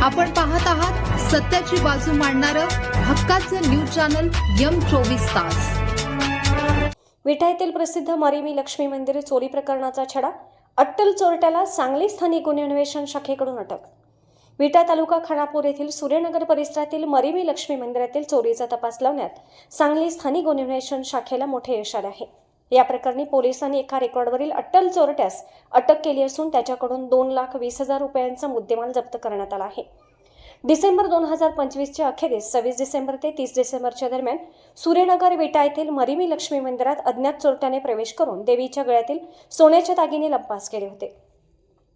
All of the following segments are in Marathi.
आपण पाहत आहात सत्याची बाजू मांडणारं हक्काचं न्यूज चॅनल M24 तास। विटा येथील प्रसिद्ध मरीमी लक्ष्मी मंदिर चोरी प्रकरणाचा छडा, अट्टल चोरट्याला सांगली स्थानिक गुन्हे अन्वेषण शाखेकडून अटक। विटा तालुका खानापूर येथील सूर्यनगर परिसरातील मरीमी लक्ष्मी मंदिरातील चोरीचा तपास लावण्यात सांगली स्थानिक गुन्हे अन्वेषण शाखेला मोठे यश आले आहे। या प्रकरणी पोलिसांनी एका रेकॉर्डवरील अट्टल चोरट्यास अटक केली असून त्याच्याकडून 2,20,000 रुपयांचा मुद्देमाल जप्त करण्यात आला आहे। डिसेंबर 2025 च्या अखेरीस 26 डिसेंबर ते 30 डिसेंबरच्या दरम्यान सूर्यनगर विटा येथील मरीमी लक्ष्मी मंदिरात अज्ञात चोरट्याने प्रवेश करून देवीच्या गळ्यातील सोन्याचे दागिने लंपास केले होते।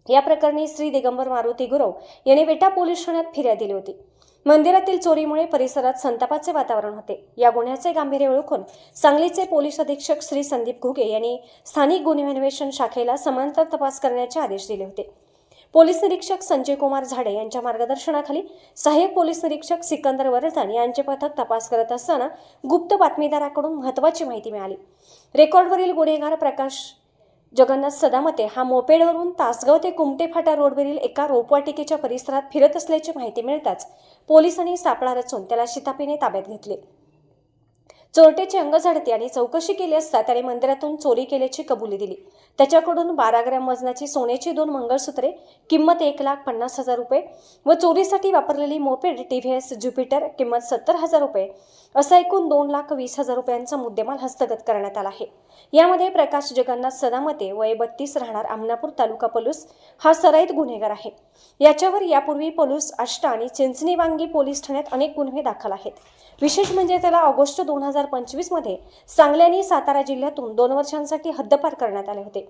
या प्रकरणी श्री दिगंबर मारुती गुरव यांनी विटा पोलीस ठाण्यात फिर्याद दिली होती। मंदिरातील चोरीमुळे परिसरात संतापाचे वातावरण होते। या गुन्ह्याचे गांभीर्य ओळखून सांगलीचे पोलीस अधीक्षक श्री संदीप घुगे यांनी स्थानिक गुन्हे अन्वेषण शाखेला समांतर तपास करण्याचे आदेश दिले होते। पोलीस निरीक्षक संजय कुमार झाडे यांच्या मार्गदर्शनाखाली सहाय्यक पोलीस निरीक्षक सिकंदर वर्धन यांचे पथक तपास करत असताना गुप्त बातमीदाराकडून महत्त्वाची माहिती मिळाली। रेकॉर्डवरील गुन्हेगार प्रकाश जगन्नाथ सदामते हा मोपेडवरून तासगाव ते कुमटे फाटा रोडवरील एका रोपवाटिकेच्या परिसरात फिरत असल्याची माहिती मिळताच पोलिसांनी सापळा रचून त्याला शिताफीने ताब्यात घेतले। चोरट्याची अंगझडती आणि चौकशी केली असता त्याने मंदिरातून चोरी केल्याची कबुली दिली। त्याच्याकडून 12 ग्रॅम वजनाची सोन्याची 2 मंगळसूत्रे किंमत 1,50,000 रुपये व चोरीसाठी वापरलेली मोपेड TVS ज्युपिटर किंमत 70,000 रुपये असा एकूण 2,20,000 रुपयांचा मुद्देमाल हस्तगत करण्यात आला आहे। यामध्ये प्रकाश जगन्नाथ सदामते वय 32 राहणार आमनापूर तालुका पलूस हा सराईत गुन्हेगार आहे। याच्यावर यापूर्वी पलूस आष्टा आणि चिंचणी वांगी पोलीस ठाण्यात अनेक गुन्हे दाखल आहेत। विशेष म्हणजे त्याला ऑगस्ट 2025 मध्ये सांगली आणि सातारा जिल्ह्यातून 2 वर्षांसाठी हद्दपार करण्यात आले होते।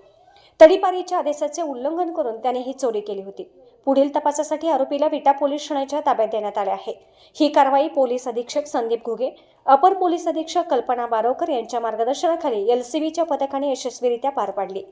तडीपारीच्या आदेशाचे उल्लंघन करून त्याने ही चोरी केली होती। पुढील तपासासाठी आरोपीला विटा पोलीस ठाण्याच्या ताब्यात देण्यात आले आहे। ही कारवाई पोलीस अधीक्षक संदीप घुगे, अपर पोलीस अधीक्षक कल्पना बारोकर यांच्या मार्गदर्शनाखाली LCBच्या पथकाने यशस्वीरित्या पार पाडली।